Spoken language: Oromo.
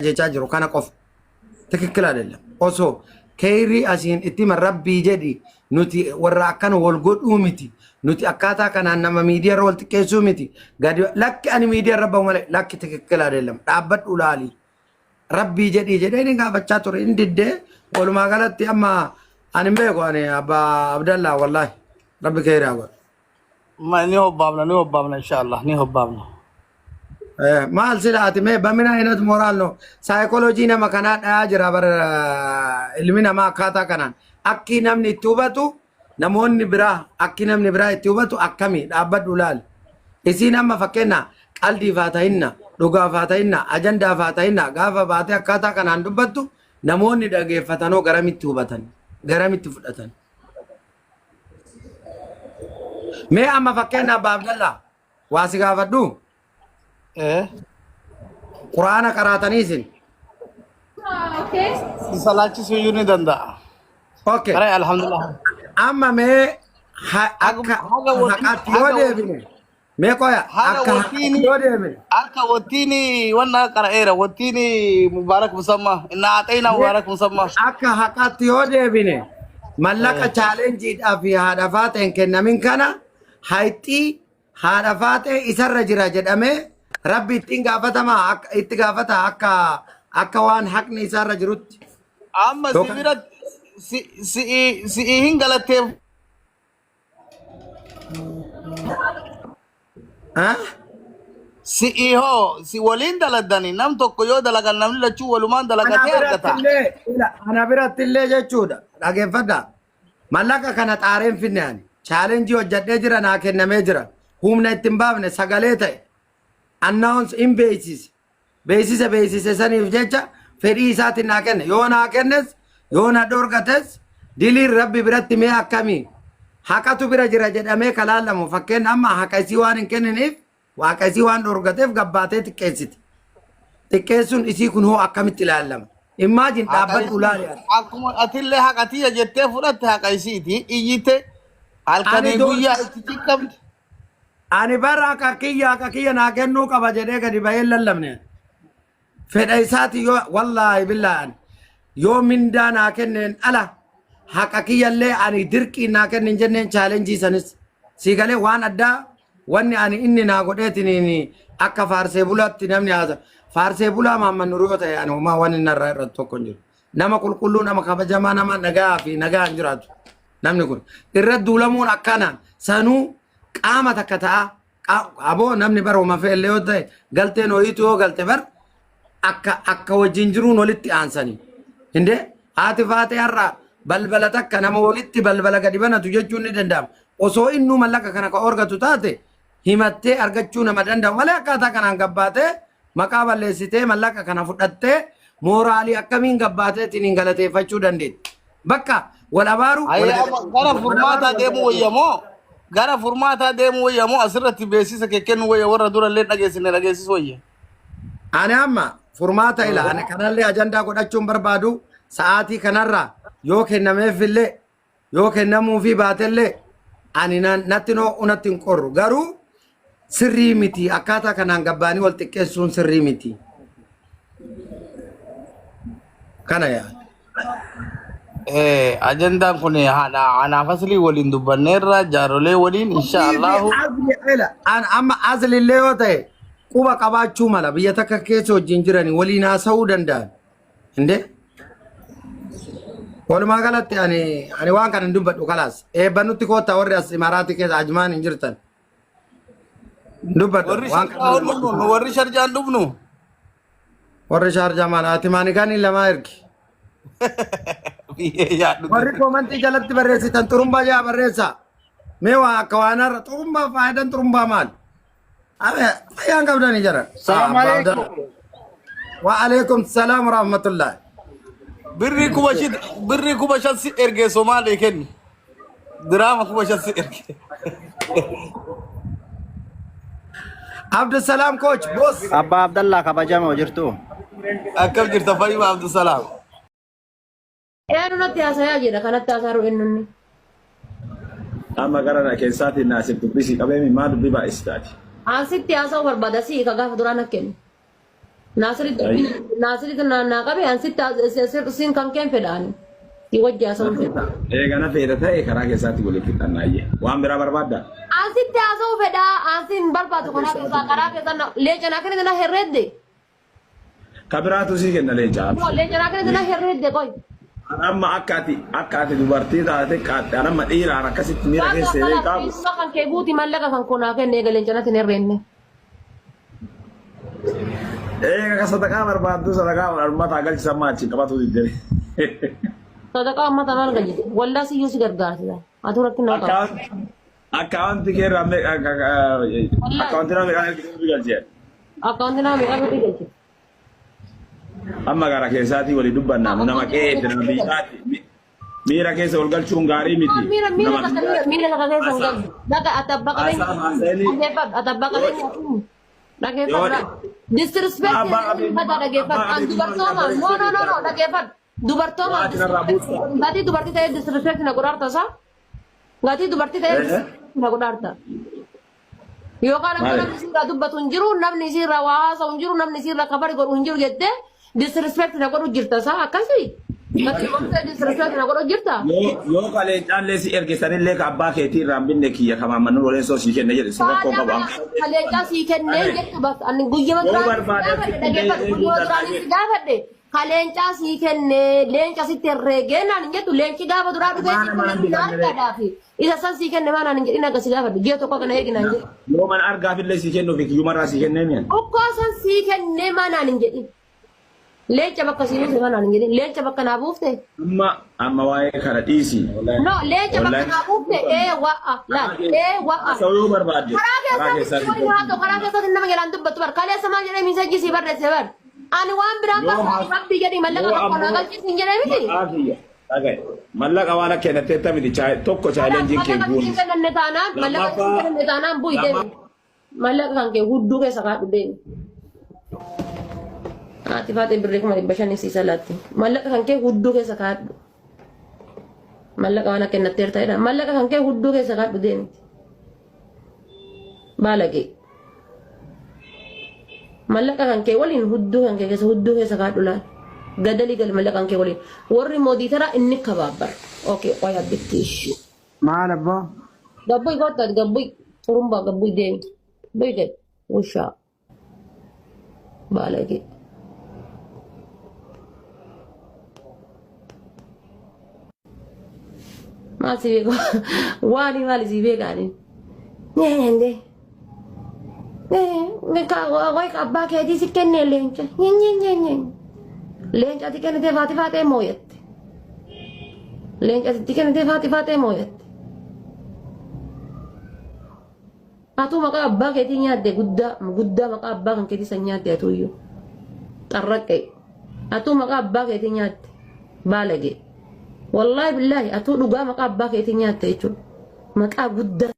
jechaa jiru kana qofa tikikkila adeemla osoo keeyrii asiin itti marrabbii jedhi nuti warra akkana wal godhuu miti nuti akkaataa kanaan nama miidiyaa irra wal xiqqeessuu miti gadi lakki ani miidiyaa irra bahu malee lakki tikikkila adeemla dhaabbadhu laali rabbii jedhii jedhee ni gaafachaa ture inni diddee walumaa galatti amma ani beeku ani abbaa Abdallaa wallaahi rabbi keeyrii haa ما نيه بابنا إن شاء الله نيه بابنا maal silaati mee bamina inat moraalno saayikooloojii nama kanaa dhayaa jira bara ilmi namaa akkaataa kanaan akki namni itti hubatu namoonni biraa akki namni biraa itti hubatu akkamii dhaabbadhu laal isiin amma fakkeenya qaldiif haa ta'inna dhugaaf haa ta'inna ajandaaf haa ta'inna gaafa baatee akkaataa kanaan dubbattu namoonni dhageeffatanoo garamitti hubatan garamitti fudhatan mee amma fakkeenya Abbaa Abdallaa waa si gaafadhu إيه Quraana qaraataniisin. صلاة سيجوني دندا Okay. كراي الحمد لله Amma mee akka haqaatti yoo deebine mee qoya akka haqaatti yoo deebine أركا وتيني وانا قرأيرا وتيني مبارك مسمى إن أعطينا مبارك مسمى akka haqaatti yoo deebine mallaqa chaalenjiidhaaf haadha faateen kennamin kana hayxii haadha faatee isarra jira jedhamee rabbi ittiin gaafatamaa itti gaafata akka waan haqni isarra jirutti. أما سيبيرت سي هنغلتيف سي هو سي ولين دلدني نم توكو يو دلغا نم لچو ولمان دلغتي أرغتا Ana biratti illee jechuudha dhageeffadha mallaqa kana xaareen finne ani chaalenjii hojjadhee jira naa kennamee jira humna ittiin baafne sagalee ta'e announce in beeksise saniif jecha fedhii isaatiin naa kenne yoo naa kennes yoo na dhorgates diliin rabbi biratti mee akkamii haqatu bira jira jedhamee kalaalamu fakkeen amma haqa isii waan hin kenniniif waaqa isii waan dhorgateef gabbaatee xiqqeessiti xiqqeessuun isii kun hoo akkamitti ilaalama imagine dhaabbadhu laali akkuma atillee haqatiyya jettee fudhatte haqa isiiti iyyite halkanii guyyaa itti ciqqabdi ani bara akka kiyya naa kennuu qaba jedhee gadi bahee lallabne fedha isaati yoo wallaahi billaahi yoo mindaa naa kenneen ala haqa kiyyallee ani dirqii naa kennin jenneen chaalenjii sanis sii galee waan addaa wanni ani inni naa godheetiniin akka faarsee bulaatti namni haasa faarsee bulaa maamman nuruu yoo ta'e ani homaa waan inni irraa irratti tokko hin jiru nama qulqulluu nama kabajamaa nama nagaa fi nagaa hin jiraatu namni kun irra duulamuun akkanaan sanuu qaama takka ta'a aboo namni bara uma fe'ellee yoo ta'e galteen ho'iitu yoo galte bar akka wajjin jiruun walitti aansanii hinde haati faatee har'a balbala takka nama walitti balbala gadi banatu jechuun ni danda'ama osoo innuu mallaqa kana ka orgatu taate himattee argachuu nama danda'u malee akkaataa kanaan gabbaatee maqaa balleessitee mallaqa kana fudhattee mooraalii akkamiin gabbaateetiin hin galateeffachuu dandeetti bakka wal abaaru gara furmaataa deemuu wayyamoo gara furmaataa deemuu wayyamoo asirratti beeksisa kennu wayya warra durallee dhageessisu wayya ani amma furmaata ila ani kanallee ajandaa godhachuun barbaadu sa'aatii kanarraa yoo kennameefillee yoo kennamuufi baatellee ani natti noo unatti hin qorru garuu sirrii miti akkaataa kanaan gabbaanii wal xiqqeessuun sirrii miti kana yaa ajandaan kun haadha anaaf aslii waliin dubbanneerra jaarolee waliin inshaallahu amma aslillee yoo ta'e quba qabaachuu mala biyya takka keessa wajjin jiranii waliin haasa'uu danda'an inde walumaa galatti ani waan kana hin dubbadhu kalaas eebbanutti koottaa warri as imaaraatii keessa ajmaan hin jirtan dubbadhu warri sharjaan dhufnu warri sharjaa maal ati maanikaan lamaa ergi warri koomantii jalatti barreessitan xurumbaa jaa barreessaa mee waa akka waanarra xurumbaa faayidan xurumbaa maal ayaan qabdanii jiran wa alaikum salaam wa rahmatullah birri kuba shansi erge Somaalee kenni diraama kuba shansi erge Abdussalam coach boss Abba Abdallah kabajame jirtu akkam jirta Fayyima Abdussalam natti haasa'aa jira kanatti haasa'uu eenyunni. Amma gara keessaatiin naasif dubbisi qabeemi maa dubbii baay'istaati. Asitti haasa'uu barbaada si ka gaafa duraan akka kennu. Naasiri naa qabe an sin kan keen fedhaan wajji haasa'uun fedha. Eegana feeta ta'e karaa keessaatti walitti xannaayyee. Waan biraa barbaadda? Asitti haasa'uu fedhaa asin barbaadu karaa keessaa leencanaa kana kana herredde. Kabiraatu sii kenna leencaa. Leencanaa kana kana herredde qoy. Amma akka ati dubartii taate qaxxaramma dhiiraan akkasitti miira keessa illee qaabu. Suuraa kan kee guutii mallaqa kan konaa kenne eega leencanatti hin herrenne. Eega ka sadaqaa barbaaddu sadaqaa uummataa galchisan maachi qabatu diddee. Sadaqaa uummataa maal galchite? Waldaa siyyuu si gargaartisa. Atu rakkina qaba. Akkaawunti keerraa akkaawunti nama meeqaa galchee? Akkaawunti nama meeqaa galchite? Amma gara keessaatii walii dubbannaa nama qe'ee nama biyyaati. Miira keessa ol galchuun gaarii miti. Miira keessa ol galchu. Daga atabba qabeenya. Dhaggeeffadha. Disrespect mata dhaggeeffadha. An dubartooma. No dhaggeeffadha. Dubartooma. Gatii dubartii ta'ee disrespect na godhaarta isaa. Gatii dubartii ta'ee na godhaarta. Yookaan akka namni isiirraa dubbatu hin jiru, namni isiirraa waa haasa'u hin jiru, namni isiirraa kafari godhu hin jiru jettee disrespect na godhu jirta isaa akkasii. Disrespect na godhu jirta. Yoo kaleencaallee si ergisanillee ka abbaa keetii irraan binne kiyya kamaammannuu waliin soo sii kenne jedhe sirra koo qabu. Kaleencaa sii kennee jettu bas ani guyyama duraanii si gaafadhe. Kaleencaa sii kennee leenca sitti herreegee naan hin jettu leenci gaafa duraa dhufee isa san sii kenne maa naan hin jedhin akka si gaafadhe ji'a tokko kana eeginaan jedhu. Yoo mana argaafillee sii kennuuf kiyyumarraa sii kennee mi'an. Okkoo san sii kennee maa naan hin jedhin. Leenca bakka sii buufte maa naan hin jedhin. Leenca bakka naa buufte. Amma waa'ee kana dhiisi. No leenca bakka naa buufte wa'a laal wa'a. Sa'uu barbaadde. Karaa keessatti nama jalaan dubbattu bar kaleessa maal jedhee miisajji sii barreesse bar. Ani waan biraan barbaadu rabbi jedhi mallaqa tokko naa galchisiin jedhee miti. Mallaqa waan akka kennateetta miti tokko chaalenjiin kee guuni. Mallaqa kenne taanaan bu'i deemi. Mallaqa kan kee hudduu keessa kaadhu deemi. Ati faatee birree kuma 500 siisa laatti. Mallaqa kan kee hudduu keessa kaadhu. Mallaqa waan akka kennateer ta'edha. Mallaqa kan kee hudduu keessa kaadhu deemi. Baalagee. Mallaqa kan kee waliin hudduu kan kee keessa kaadhu laal. Gadali gal mallaqa kan kee waliin. Warri mooditara inni kabaabbar. Okay, qoya bittiishu. Maal abbaa? Gabbuy kottat gabbuy. Turumba gabbuy deemi. Gabbuy gad. Ushaa. Baalagee. Maal si beeku? Waani maal si beekaanin? Neenyende. Qoy abbaa keetii si kennee leenca. Leenca ati kennitee faatee mooyatte. Leenca ati kennitee faatee mooyatte. Atu maqaa abbaa keetii nyaatte guddaa maqaa abbaa kan keetii san nyaatte atuyyuu. Xarraqqee. Atu maqaa abbaa keetii nyaatte. Baalagee. Wallahi billahi atu dhugaa maqaa abbaa keetii nyaatte jechuudha. Maqaa guddaa.